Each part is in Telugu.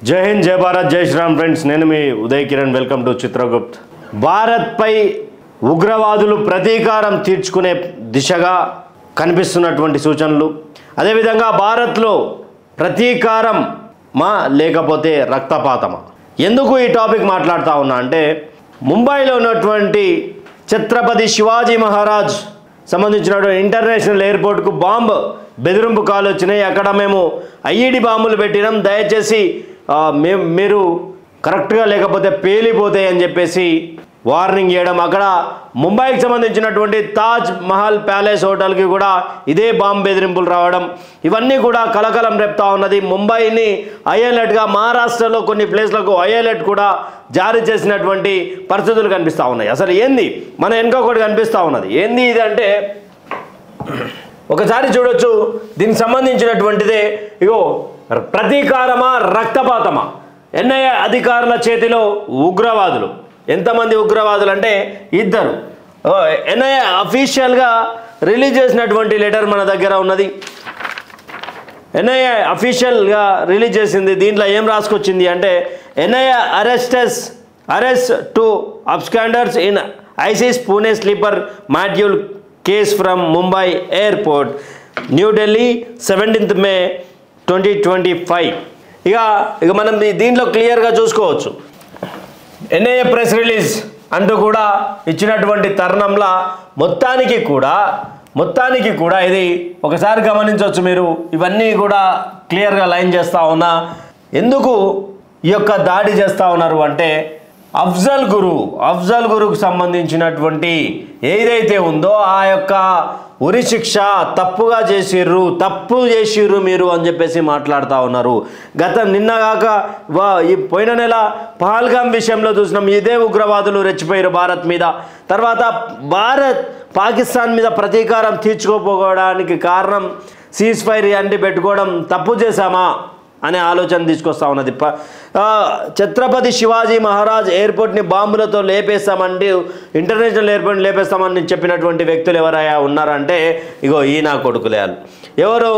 జై హింద్, జై భారత్, జై శ్రీరామ్ ఫ్రెండ్స్. నేను మీ ఉదయ్ కిరణ్. Welcome to Chitragupt. భారత్పై ఉగ్రవాదులు ప్రతీకారం తీర్చుకునే దిశగా కనిపిస్తున్నటువంటి సూచనలు, అదేవిధంగా భారత్లో ప్రతీకారం మా లేకపోతే రక్తపాతమా? ఎందుకు ఈ టాపిక్ మాట్లాడుతూ ఉన్నా అంటే, ముంబైలో ఉన్నటువంటి ఛత్రపతి శివాజీ మహారాజ్ సంబంధించినటువంటి ఇంటర్నేషనల్ ఎయిర్పోర్ట్కు బాంబు బెదిరింపు కాల్ వచ్చినాయి. అక్కడ మేము ఐఈడి బాంబులు పెట్టినాం, దయచేసి మీరు కరెక్ట్గా లేకపోతే పేలిపోతాయి అని చెప్పేసి వార్నింగ్ చేయడం. అక్కడ ముంబైకి సంబంధించినటువంటి తాజ్ మహల్ ప్యాలెస్ హోటల్కి కూడా ఇదే బాంబు బెదిరింపులు రావడం, ఇవన్నీ కూడా కలకలం రేపుతా ఉన్నది. ముంబైని హై అలర్ట్గా, మహారాష్ట్రలో కొన్ని ప్లేస్లకు హై అలర్ట్ కూడా జారీ చేసినటువంటి పరిస్థితులు కనిపిస్తూ ఉన్నాయి. అసలు ఏంది మన వెనుక ఒకటి కనిపిస్తూ ఉన్నది, ఏంది ఇది అంటే ఒకసారి చూడొచ్చు. దీనికి సంబంధించినటువంటిదే, ఇగో ప్రతీకారమా రక్తపాతమా? ఎన్ఐఏ అధికారుల చేతిలో ఉగ్రవాదులు. ఎంతమంది ఉగ్రవాదులు అంటే ఇద్దరు. ఎన్ఐఏ అఫీషియల్గా రిలీజ్ చేసినటువంటి లెటర్ మన దగ్గర ఉన్నది. ఎన్ఐఏ అఫీషియల్గా రిలీజ్ చేసింది. దీంట్లో ఏం రాసుకొచ్చింది అంటే, NIA arrest two absconders in ISIS Pune sleeper module case from Mumbai airport, New Delhi 17th May 2025. ఇక మనం దీంట్లో క్లియర్గా చూసుకోవచ్చు. ఎన్ఐఏ ప్రెస్ రిలీజ్ అంటూ కూడా ఇచ్చినటువంటి తరుణంలో మొత్తానికి కూడా ఇది ఒకసారి గమనించవచ్చు మీరు. ఇవన్నీ కూడా క్లియర్గా లైన్ చేస్తూ ఉన్నా. ఎందుకు ఈ యొక్క దాడి చేస్తూ ఉన్నారు అంటే, అఫ్జల్ గురుకు సంబంధించినటువంటి ఏదైతే ఉందో ఆ యొక్క ఉరి శిక్ష తప్పు చేసిర్రు మీరు అని చెప్పేసి మాట్లాడుతూ ఉన్నారు. నిన్నగాక ఈ పోయిన నెల పహల్గామ్ విషయంలో చూసినాం, ఇదే ఉగ్రవాదులు రెచ్చిపోయారు భారత్ మీద. తర్వాత భారత్ పాకిస్తాన్ మీద ప్రతీకారం తీర్చుకోపోవడానికి కారణం సీజ్ ఫైర్ అంటి పెట్టుకోవడం తప్పు చేశామా అనే ఆలోచన తీసుకొస్తా ఉన్నది. ఛత్రపతి శివాజీ మహారాజ్ ఎయిర్పోర్ట్ని బాంబులతో లేపేస్తామంటే, ఇంటర్నేషనల్ ఎయిర్పోర్ట్ని లేపేస్తామని చెప్పినటువంటి వ్యక్తులు ఎవరయ్యా ఉన్నారంటే, ఇగో ఈ నా కొడుకులేయాలి. ఎవరు?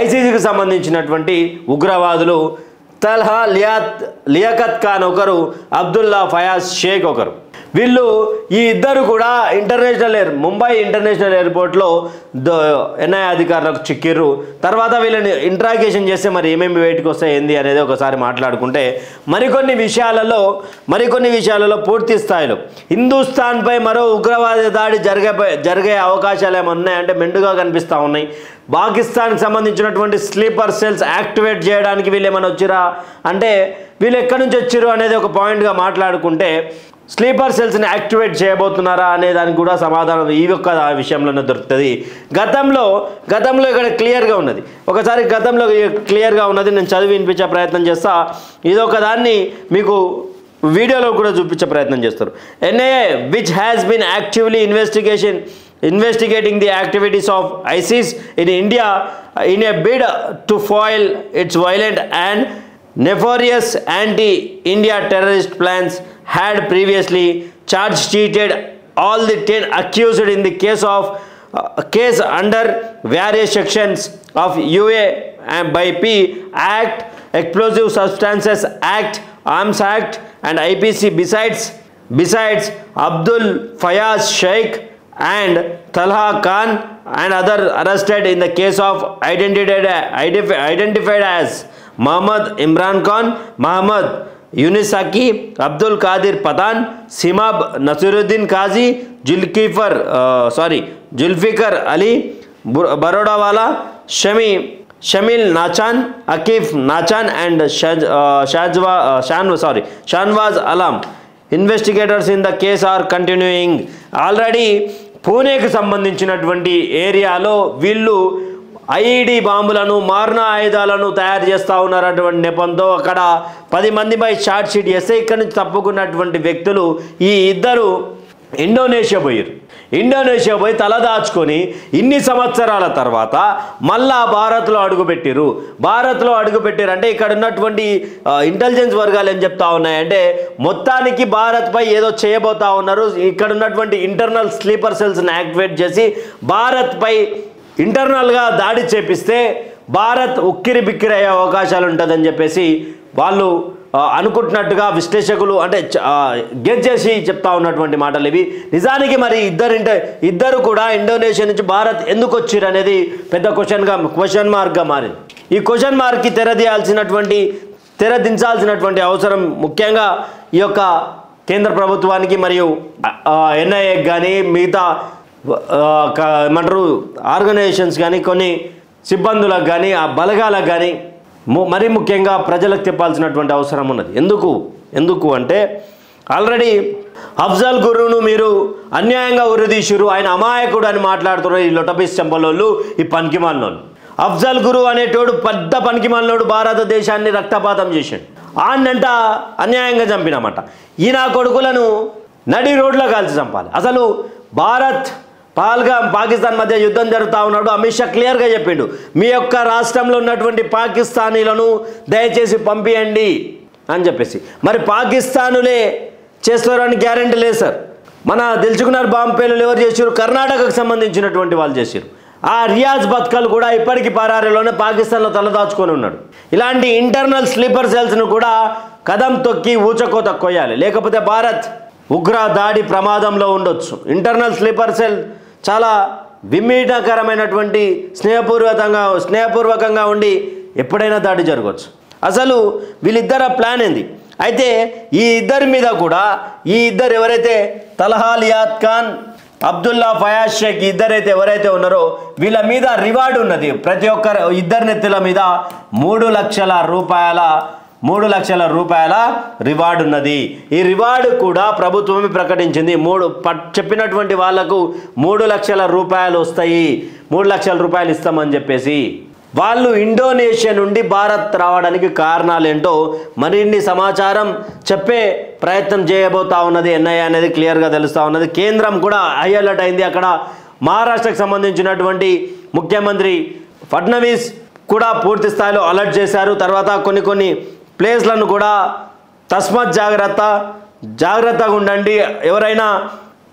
ఐసీసీకి సంబంధించినటువంటి ఉగ్రవాదులు. తల్హా లియాఖత్ ఖాన్ ఒకరు, అబ్దుల్లా ఫయాజ్ షేక్ ఒకరు. వీళ్ళు ఈ ఇద్దరు కూడా ముంబై ఇంటర్నేషనల్ ఎయిర్పోర్ట్లో ఎన్ఐఏ అధికారులకు చిక్కిర్రు. తర్వాత వీళ్ళని ఇంట్రాగేషన్ చేస్తే మరి ఏమేమి బయటకు వస్తాయి ఏంది అనేది ఒకసారి మాట్లాడుకుంటే, మరికొన్ని విషయాలలో పూర్తి స్థాయిలో హిందుస్థాన్పై మరో ఉగ్రవాద దాడి జరిగే అవకాశాలు ఏమన్నా ఉన్నాయంటే మెండుగా కనిపిస్తూ ఉన్నాయి. పాకిస్తాన్కి సంబంధించినటువంటి స్లీపర్ సెల్స్ యాక్టివేట్ చేయడానికి వీళ్ళు ఏమైనా వచ్చిరా అంటే, వీళ్ళు ఎక్కడి నుంచి వచ్చారు అనేది ఒక పాయింట్గా మాట్లాడుకుంటే, స్లీపర్ సెల్స్ని యాక్టివేట్ చేయబోతున్నారా అనే దానికి కూడా సమాధానం ఈ యొక్క విషయంలోనే దొరుకుతుంది. గతంలో ఇక్కడ క్లియర్గా ఉన్నది. ఒకసారి గతంలో క్లియర్గా ఉన్నది నేను చదివి వినిపించే ప్రయత్నం చేస్తా. ఇదొక దాన్ని మీకు వీడియోలో కూడా చూపించే ప్రయత్నం చేస్తారు. NIA which has been actively investigating the activities of ISIS in India in a bid to foil its violent and nefarious anti-India terrorist plans had previously charge-sheeted all the 10 accused in the case under various sections of UA and by P Act, Explosive Substances Act, Arms Act and IPC. Besides Abdul Fayaz Sheikh and Talha Khan and other arrested in the case of identified as Muhammad Imran Khan, Muhammad Yunus Saki, Abdul Qadir Pathan, Simab Nasiruddin Qazi, Zulfikar Ali Barodawala, Shamil Nachan, Akif Nachan and Shanwaz Alam. Investigators in the case are continuing. Already పూణేకి సంబంధించినటువంటి ఏరియాలో వీళ్ళు ఐఈడి బాంబులను, మారణ ఆయుధాలను తయారు చేస్తూ ఉన్నారటువంటి నెపంతో అక్కడ 10 మందిపై షార్ట్ షీట్ చేస్తే, ఇక్కడ నుంచి తప్పుకున్నటువంటి వ్యక్తులు ఈ ఇద్దరు ఇండోనేషియా పోయి తలదాచుకొని ఇన్ని సంవత్సరాల తర్వాత మళ్ళా భారత్లో అడుగుపెట్టారు అంటే, ఇక్కడ ఉన్నటువంటి ఇంటెలిజెన్స్ వర్గాలు ఏం చెప్తా ఉన్నాయంటే, మొత్తానికి భారత్పై ఏదో చేయబోతా ఉన్నారు. ఇక్కడ ఉన్నటువంటి ఇంటర్నల్ స్లీపర్ సెల్స్ని యాక్టివేట్ చేసి భారత్పై ఇంటర్నల్గా దాడి చేపిస్తే భారత్ ఉక్కిరి బిక్కిరి అయ్యే అవకాశాలు ఉంటుందని చెప్పేసి వాళ్ళు అనుకుంటున్నట్టుగా విశ్లేషకులు అంటే గెస్ చేసి చెప్తా ఉన్నటువంటి మాటలు ఇవి. నిజానికి మరి ఇద్దరు కూడా ఇండోనేషియా నుంచి భారత్ ఎందుకు వచ్చారు అనేది పెద్ద క్వశ్చన్ మార్క్గా మారింది. ఈ క్వశ్చన్ మార్క్కి తెర దించాల్సినటువంటి అవసరం ముఖ్యంగా ఈ యొక్క కేంద్ర ప్రభుత్వానికి మరియు ఎన్ఐఏకి కానీ మిగతా ఏమంటారు ఆర్గనైజేషన్స్ కానీ కొన్ని సిబ్బందులకు కానీ ఆ బలగాలకు కానీ మరీ ముఖ్యంగా ప్రజలకు చెప్పాల్సినటువంటి అవసరం ఉన్నది. ఎందుకు అంటే ఆల్రెడీ అఫ్జల్ గురును మీరు అన్యాయంగా ఉరిదీశారు, ఆయన అమాయకుడు అని మాట్లాడుతున్నారు ఈ లొటపీస్ చెంపలోళ్ళు, ఈ పనికిమాలినోళ్ళు. అఫ్జల్ గురు అనేటోడు పెద్ద పనికిమాలినోడు, భారతదేశాన్ని రక్తపాతం చేశాడు, ఆన్నంట అన్యాయంగా చంపినామట. ఈ నా కొడుకులను నడి రోడ్లో కాల్చి చంపాలి. అసలు భారత్ పాకిస్తాన్ మధ్య యుద్ధం జరుగుతూ ఉన్నాడు. అమిత్ షా క్లియర్గా చెప్పిండు, మీ యొక్క రాష్ట్రంలో ఉన్నటువంటి పాకిస్తానీలను దయచేసి పంపియండి అని చెప్పేసి. మరి పాకిస్తానులే చేస్తారని గ్యారెంటీ లేదు సార్. మన తెలుసుకున్నారు బాంబేలు ఎవరు చేశారు? కర్ణాటకకు సంబంధించినటువంటి వాళ్ళు చేశారు. ఆ రియాజ్ బత్కల్ కూడా ఇప్పటికీ పరారీలోనే పాకిస్తాన్లో తలదాచుకొని ఉన్నాడు. ఇలాంటి ఇంటర్నల్ స్లీపర్ సెల్స్ను కూడా కదం తొక్కి ఊచకోత కొయ్యాలి, లేకపోతే భారత్ ఉగ్ర దాడి ప్రమాదంలో ఉండొచ్చు. ఇంటర్నల్ స్లీపర్ సెల్ చాలా విమీనకరమైనటువంటి స్నేహపూర్వకంగా ఉండి ఎప్పుడైనా దాడి జరగవచ్చు. అసలు వీళ్ళిద్దర ప్లాన్ ఏంది? అయితే ఈ ఇద్దరి మీద కూడా ఎవరైతే తల్హా లియాత్ ఖాన్, అబ్దుల్లా ఫయాజ్ షేక్ ఇద్దరైతే ఎవరైతే ఉన్నారో వీళ్ళ మీద రివార్డు ఉన్నది. ప్రతి ఒక్కరు ఇద్దరి నెత్తుల మీద 3 లక్షల రూపాయల రివార్డు ఉన్నది. ఈ రివార్డు కూడా ప్రభుత్వమే ప్రకటించింది. చెప్పినటువంటి వాళ్లకు 3 లక్షల రూపాయలు వస్తాయి, 3 లక్షల రూపాయలు ఇస్తామని చెప్పేసి. వాళ్ళు ఇండోనేషియా నుండి భారత్ రావడానికి కారణాలు ఏంటో మరిన్ని సమాచారం చెప్పే ప్రయత్నం చేయబోతా ఉన్నది ఎన్ఐఏ అనేది క్లియర్గా తెలుస్తూ ఉన్నది. కేంద్రం కూడా హై అలర్ట్ అయింది. అక్కడ మహారాష్ట్రకు సంబంధించినటువంటి ముఖ్యమంత్రి ఫడ్నవీస్ కూడా పూర్తి స్థాయిలో అలర్ట్ చేశారు. తర్వాత కొన్ని ప్లేస్లను కూడా తస్మత్ జాగ్రత్తగా ఉండండి, ఎవరైనా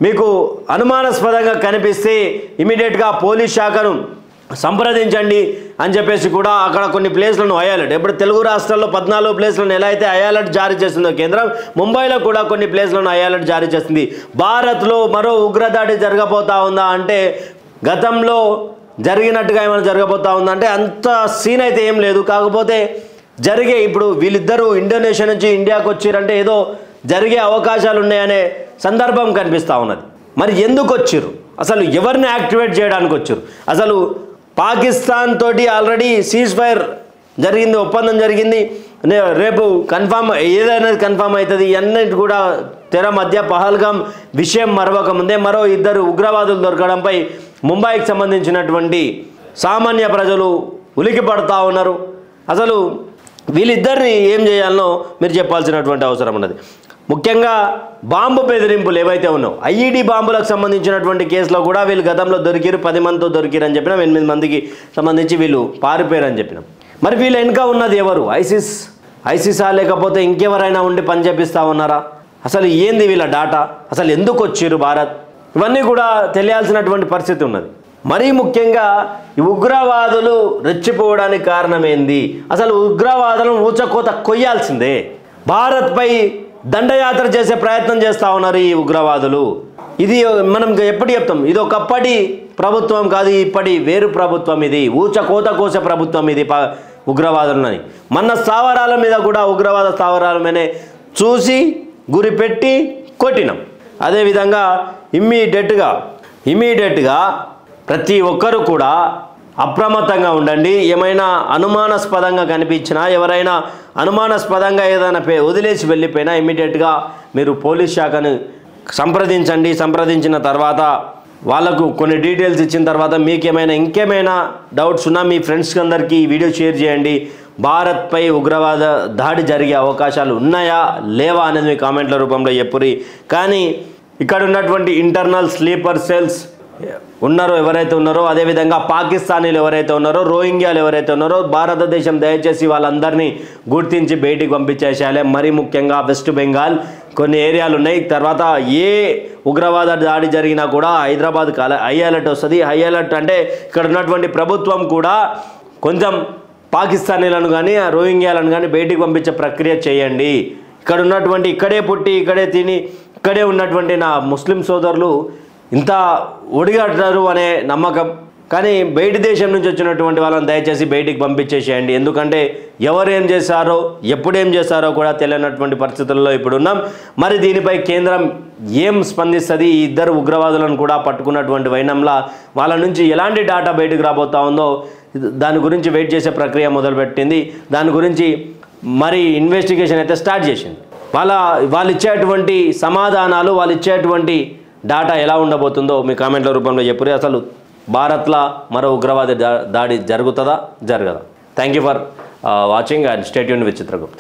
మీకు అనుమానాస్పదంగా కనిపిస్తే ఇమీడియట్గా పోలీస్ శాఖను సంప్రదించండి అని చెప్పేసి కూడా అక్కడ కొన్ని ప్లేస్లను హై అలర్ట్. ఇప్పుడు తెలుగు రాష్ట్రాల్లో 14 ప్లేస్లను ఎలా అయితే హై అలర్ట్ జారీ చేస్తుందో కేంద్రం, ముంబైలో కూడా కొన్ని ప్లేస్లను హై అలర్ట్ జారీ చేస్తుంది. భారత్లో మరో ఉగ్రదాడి జరగబోతా ఉందా అంటే గతంలో జరిగినట్టుగా ఏమైనా జరగబోతా ఉందా అంటే అంత సీన్ అయితే ఏం లేదు. కాకపోతే ఇప్పుడు వీళ్ళిద్దరూ ఇండోనేషియా నుంచి ఇండియాకు వచ్చిరంటే ఏదో జరిగే అవకాశాలు ఉన్నాయనే సందర్భం కనిపిస్తూ ఉన్నది. మరి ఎందుకు వచ్చారు? అసలు ఎవరిని యాక్టివేట్ చేయడానికి వచ్చారు? అసలు పాకిస్తాన్ తోటి ఆల్రెడీ సీజ్ ఫైర్ జరిగింది, ఒప్పందం జరిగింది. రేపు ఏదైనా కన్ఫామ్ అవుతుంది. అన్నిటి కూడా తెర మధ్య పహల్గామ్ విషయం మరవకముందే మరో 2 ఉగ్రవాదులు దొరకడంపై ముంబైకి సంబంధించినటువంటి సామాన్య ప్రజలు ఉలికి పడుతూ ఉన్నారు. అసలు వీళ్ళిద్దరిని ఏం చేయాలనో మీరు చెప్పాల్సినటువంటి అవసరం ఉన్నది. ముఖ్యంగా బాంబు బెదిరింపులు ఏవైతే ఉన్నాయో, ఐఈడి బాంబులకు సంబంధించినటువంటి కేసులో కూడా వీళ్ళు గతంలో దొరికిరు, 10 మందితో దొరికిరు అని చెప్పినాం. 8 మందికి సంబంధించి వీళ్ళు పారిపోయారని చెప్పినాం. మరి వీళ్ళ వెనుక ఉన్నది ఎవరు? ఐసిసా లేకపోతే ఇంకెవరైనా ఉండి పని చేపిస్తూ ఉన్నారా? అసలు ఏంది వీళ్ళ డాటా? అసలు ఎందుకు వచ్చారు భారత్? ఇవన్నీ కూడా తెలియాల్సినటువంటి పరిస్థితి ఉన్నది. మరీ ముఖ్యంగా ఈ ఉగ్రవాదులు రెచ్చిపోవడానికి కారణం ఏంది? అసలు ఉగ్రవాదులను ఊచకోత కొయ్యాల్సిందే. భారత్పై దండయాత్ర చేసే ప్రయత్నం చేస్తూ ఉన్నారు ఈ ఉగ్రవాదులు. ఇది మనం ఎప్పుడు చెప్తాం, ఇది ఒకప్పటి ప్రభుత్వం కాదు, ఇప్పటి వేరు ప్రభుత్వం. ఇది ఊచకోత కోసే ప్రభుత్వం ఇది ఉగ్రవాదులని. మన స్థావరాల మీద కూడా ఉగ్రవాద స్థావరాల మీదనే చూసి గురిపెట్టి కొట్టినాం. అదేవిధంగా ఇమ్మీడియట్గా ప్రతి ఒక్కరు కూడా అప్రమత్తంగా ఉండండి. ఏమైనా అనుమానాస్పదంగా కనిపించినా, ఎవరైనా అనుమానాస్పదంగా ఏదైనా వదిలేసి వెళ్ళిపోయినా ఇమ్మీడియట్గా మీరు పోలీస్ శాఖను సంప్రదించండి. సంప్రదించిన తర్వాత వాళ్ళకు కొన్ని డీటెయిల్స్ ఇచ్చిన తర్వాత మీకు ఇంకేమైనా డౌట్స్ ఉన్నా మీ ఫ్రెండ్స్కి అందరికీ ఈ వీడియో షేర్ చేయండి. భారత్పై ఉగ్రవాద దాడి జరిగే అవకాశాలు ఉన్నాయా లేవా అనేది మీ కామెంట్ల రూపంలో చెప్పురి. కానీ ఇక్కడ ఉన్నటువంటి ఇంటర్నల్ స్లీపర్ సెల్స్ ఎవరైతే ఉన్నారో, అదేవిధంగా పాకిస్తానీలు ఎవరైతే ఉన్నారో, రోహింగ్యాలు ఎవరైతే ఉన్నారో, భారతదేశం దయచేసి వాళ్ళందరినీ గుర్తించి బయటికి పంపించేసేయాలి. మరీ ముఖ్యంగా వెస్ట్ బెంగాల్ కొన్ని ఏరియాలు ఉన్నాయి. తర్వాత ఏ ఉగ్రవాద దాడి జరిగినా కూడా హైదరాబాద్కి హై అలర్ట్ వస్తుంది. హై అలర్ట్ అంటే ఇక్కడ ఉన్నటువంటి ప్రభుత్వం కూడా కొంచెం పాకిస్తానీలను కానీ ఆ రోహింగ్యాలను కానీ బయటికి పంపించే ప్రక్రియ చేయండి. ఇక్కడ ఉన్నటువంటి ఇక్కడే పుట్టి ఇక్కడే తిని ఇక్కడే ఉన్నటువంటి నా ముస్లిం సోదరులు ఇంత ఒడిగట్టారు అనే నమ్మకం. కానీ బయటి దేశం నుంచి వచ్చినటువంటి వాళ్ళని దయచేసి బయటికి పంపించేసేయండి. ఎందుకంటే ఎవరేం చేశారో ఎప్పుడేం చేశారో కూడా తెలియనటువంటి పరిస్థితుల్లో ఇప్పుడు ఉన్నాం. మరి దీనిపై కేంద్రం ఏం స్పందిస్తుంది? ఈ ఇద్దరు ఉగ్రవాదులను కూడా పట్టుకున్నటువంటి వైనంలా వాళ్ళ నుంచి ఎలాంటి డాటా బయటకు రాబోతా ఉందో దాని గురించి వెయిట్ చేసే ప్రక్రియ మొదలుపెట్టింది. దాని గురించి మరి ఇన్వెస్టిగేషన్ అయితే స్టార్ట్ చేసింది. వాళ్ళు ఇచ్చేటువంటి సమాధానాలు, వాళ్ళు ఇచ్చేటువంటి డాటా ఎలా ఉండబోతుందో మీ కామెంట్ల రూపంలో చెప్పురి. అసలు భారత్లో మరో ఉగ్రవాద దాడి జరుగుతుందా జరగదా? Thank you for watching and stay tuned with Chitragupta.